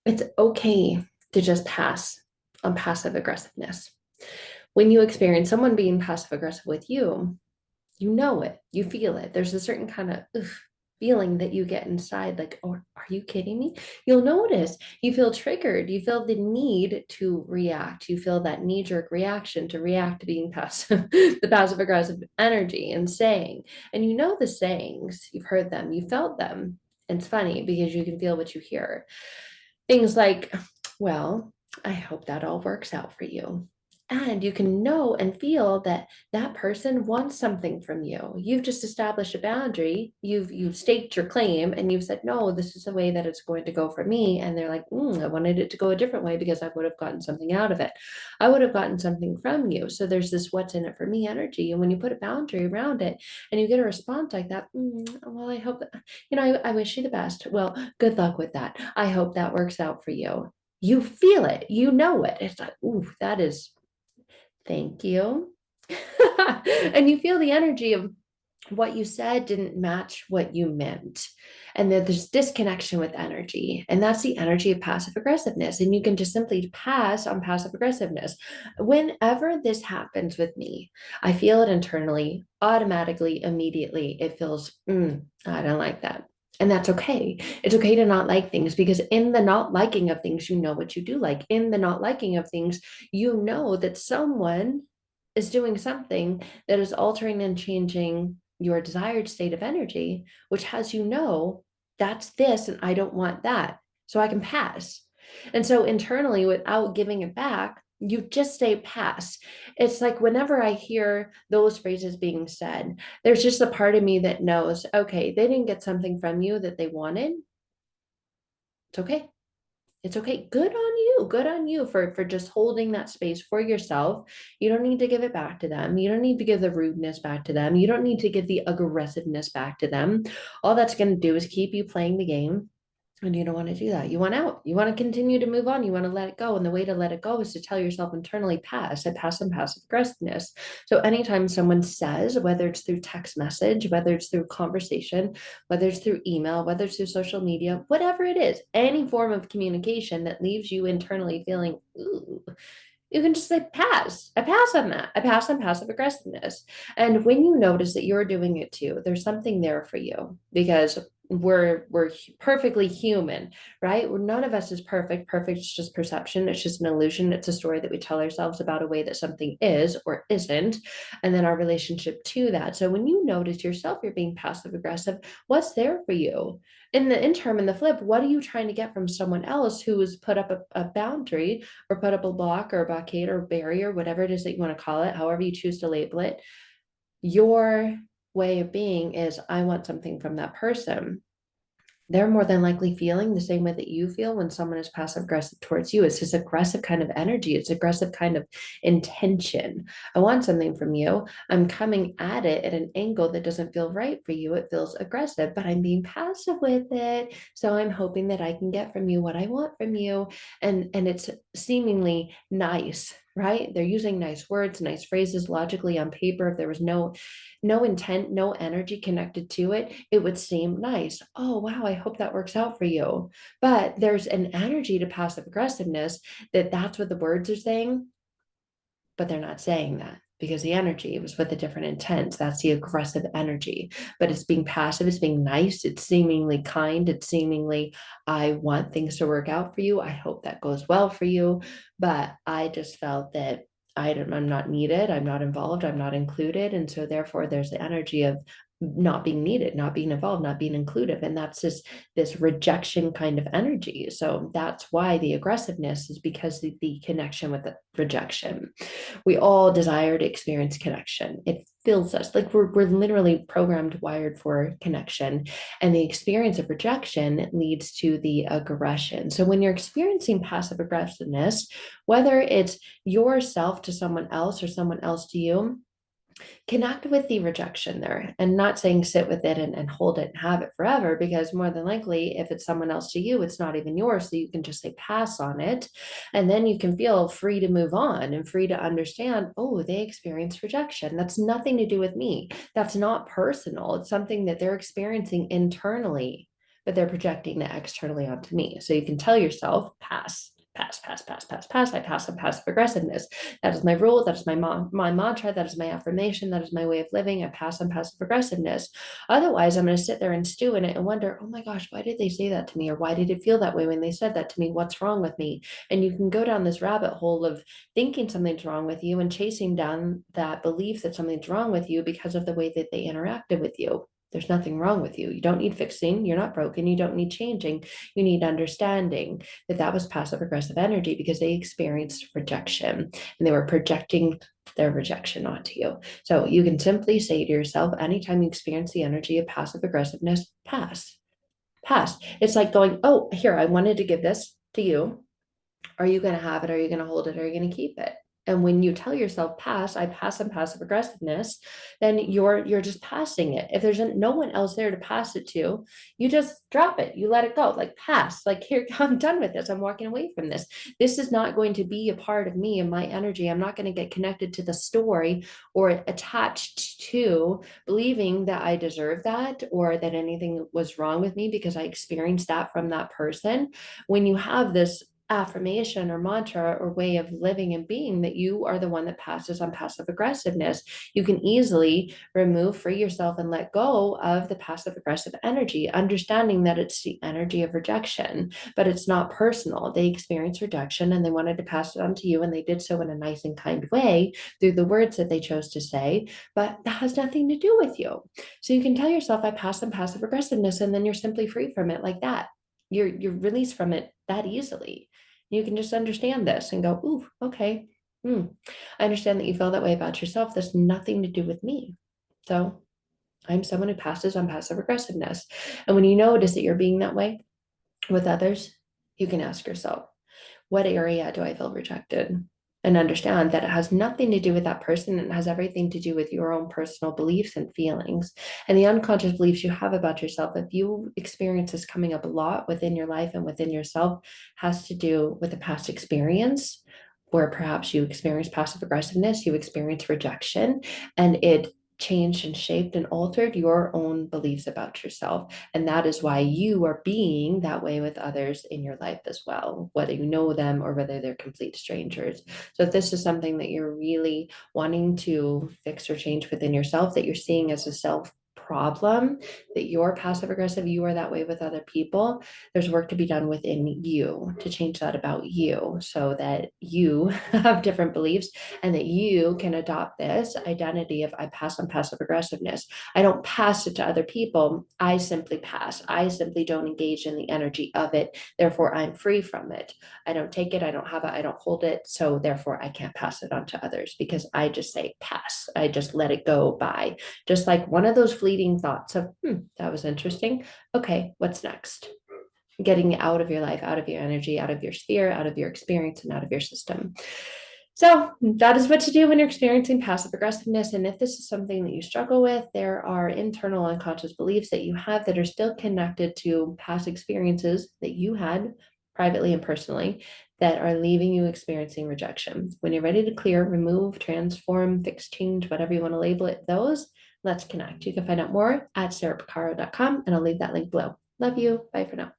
It's okay to just pass on passive aggressiveness. When you experience someone being passive aggressive with you know it, you feel it. There's a certain kind of feeling that you get inside, like, oh, are you kidding me? You'll notice you feel triggered. You feel the need to react. You feel that knee jerk reaction to react to being passive, the passive aggressive energy and saying. And you know the sayings, you've heard them, you felt them. And it's funny because you can feel what you hear. Things like, well, I hope that all works out for you. And you can know and feel that that person wants something from you. You've just established a boundary. You've staked your claim and you've said, no, this is the way that it's going to go for me. And they're like, I wanted it to go a different way because I would have gotten something out of it. I would have gotten something from you. So there's this what's in it for me energy. And when you put a boundary around it and you get a response like that, well, I hope that, I wish you the best. Well, good luck with that. I hope that works out for you. You feel it, you know it. It's like, ooh, that is, thank you. And you feel the energy of what you said didn't match what you meant. And that there's disconnection with energy. And that's the energy of passive aggressiveness. And you can just simply pass on passive aggressiveness. Whenever this happens with me, I feel it internally, automatically, immediately. It feels, I don't like that. And that's okay. It's okay to not like things because in the not liking of things, you know what you do like. In the not liking of things, you know that someone is doing something that is altering and changing your desired state of energy, which has that's this and I don't want that. So I can pass. And so internally, without giving it back, you just say pass. It's like whenever I hear those phrases being said, there's just a part of me that knows, okay, they didn't get something from you that they wanted. It's okay. It's okay. Good on you. Good on you for just holding that space for yourself. You don't need to give it back to them. You don't need to give the rudeness back to them. You don't need to give the aggressiveness back to them. All that's going to do is keep you playing the game. And you don't want to do that. You want out. You want to continue to move on. You want to let it go. And the way to let it go is to tell yourself internally, pass. I pass on passive aggressiveness. So anytime someone says, whether it's through text message, whether it's through conversation, whether it's through email, whether it's through social media, whatever it is, any form of communication that leaves you internally feeling, ooh, you can just say pass. I pass on that. I pass on passive aggressiveness. And when you notice that you're doing it too, there's something there for you because we're perfectly human, right? None of us is perfect. Perfect is just perception. It's just an illusion. It's a story that we tell ourselves about a way that something is or isn't, and then our relationship to that. So when you notice yourself, you're being passive aggressive, what's there for you? In the interim, in the flip, what are you trying to get from someone else who has put up a boundary or put up a block or a blockade or barrier, whatever it is that you want to call it, however you choose to label it? Your way of being is, I want something from that person. They're more than likely feeling the same way that you feel when someone is passive aggressive towards you. It's this aggressive kind of energy. It's aggressive kind of intention. I want something from you. I'm coming at it at an angle that doesn't feel right for you. It feels aggressive, but I'm being passive with it. So I'm hoping that I can get from you what I want from you. And it's seemingly nice, right? They're using nice words, nice phrases logically on paper. If there was no intent, no energy connected to it, it would seem nice. Oh, wow, I hope that works out for you. But there's an energy to passive aggressiveness that's what the words are saying, but they're not saying that because the energy was with a different intent. That's the aggressive energy. But it's being passive, it's being nice, it's seemingly kind, it's seemingly, I want things to work out for you. I hope that goes well for you. But I just felt that I'm not needed, I'm not involved, I'm not included. And so therefore there's the energy of not being needed, not being involved, not being included. And that's just this rejection kind of energy. So that's why the aggressiveness is because the connection with the rejection. We all desire to experience connection. It fills us like we're literally programmed, wired for connection. And the experience of rejection leads to the aggression. So when you're experiencing passive aggressiveness, whether it's yourself to someone else or someone else to you, connect with the rejection there and not saying sit with it and hold it and have it forever, because more than likely, if it's someone else to you, it's not even yours. So you can just say pass on it. And then you can feel free to move on and free to understand, oh, they experienced rejection. That's nothing to do with me. That's not personal. It's something that they're experiencing internally. but they're projecting it externally onto me. So you can tell yourself, pass, pass, pass, pass, pass, pass. I pass on passive aggressiveness. That is my rule. That is my mantra. That is my affirmation. That is my way of living. I pass on passive aggressiveness. Otherwise, I'm going to sit there and stew in it and wonder, oh my gosh, why did they say that to me? Or why did it feel that way when they said that to me? What's wrong with me? And you can go down this rabbit hole of thinking something's wrong with you and chasing down that belief that something's wrong with you because of the way that they interacted with you. There's nothing wrong with you. You don't need fixing. You're not broken. You don't need changing. You need understanding that was passive aggressive energy because they experienced rejection and they were projecting their rejection onto you. So you can simply say to yourself, anytime you experience the energy of passive aggressiveness, pass, pass. It's like going, oh, here, I wanted to give this to you. Are you going to have it? Are you going to hold it? Are you going to keep it? And when you tell yourself pass, I pass on passive aggressiveness, then you're just passing it. If there's no one else there to pass it to, you just drop it. You let it go. Like pass. Like here, I'm done with this. I'm walking away from this. This is not going to be a part of me and my energy. I'm not going to get connected to the story or attached to believing that I deserve that or that anything was wrong with me because I experienced that from that person. When you have this affirmation or mantra or way of living and being that you are the one that passes on passive aggressiveness, you can easily free yourself and let go of the passive aggressive energy, understanding that it's the energy of rejection, but it's not personal. They experienced rejection and they wanted to pass it on to you, and they did so in a nice and kind way through the words that they chose to say, but that has nothing to do with you. So you can tell yourself, I pass on passive aggressiveness, and then you're simply free from it like that. You're released from it that easily. You can just understand this and go, ooh, okay. I understand that you feel that way about yourself. There's nothing to do with me. So I'm someone who passes on passive aggressiveness. And when you notice that you're being that way with others, you can ask yourself, what area do I feel rejected? And understand that it has nothing to do with that person. And it has everything to do with your own personal beliefs and feelings and the unconscious beliefs you have about yourself. If you experience this coming up a lot within your life and within yourself, has to do with a past experience where perhaps you experience passive aggressiveness, you experience rejection, and it changed and shaped and altered your own beliefs about yourself. And that is why you are being that way with others in your life as well, whether you know them or whether they're complete strangers. So if this is something that you're really wanting to fix or change within yourself, that you're seeing as a self problem, that you're passive aggressive, you are that way with other people, there's work to be done within you to change that about you so that you have different beliefs and that you can adopt this identity of I pass on passive aggressiveness. I don't pass it to other people. I simply pass. I simply don't engage in the energy of it. Therefore, I'm free from it. I don't take it. I don't have it. I don't hold it. So therefore, I can't pass it on to others because I just say pass. I just let it go by. Just like one of those fleeting thoughts of, that was interesting. Okay, what's next? Getting out of your life, out of your energy, out of your sphere, out of your experience, and out of your system. So that is what to do when you're experiencing passive aggressiveness. And if this is something that you struggle with, there are internal unconscious beliefs that you have that are still connected to past experiences that you had privately and personally that are leaving you experiencing rejection. When you're ready to clear, remove, transform, fix, change, whatever you want to label it, those, let's connect. You can find out more at sarahpacaro.com, and I'll leave that link below. Love you. Bye for now.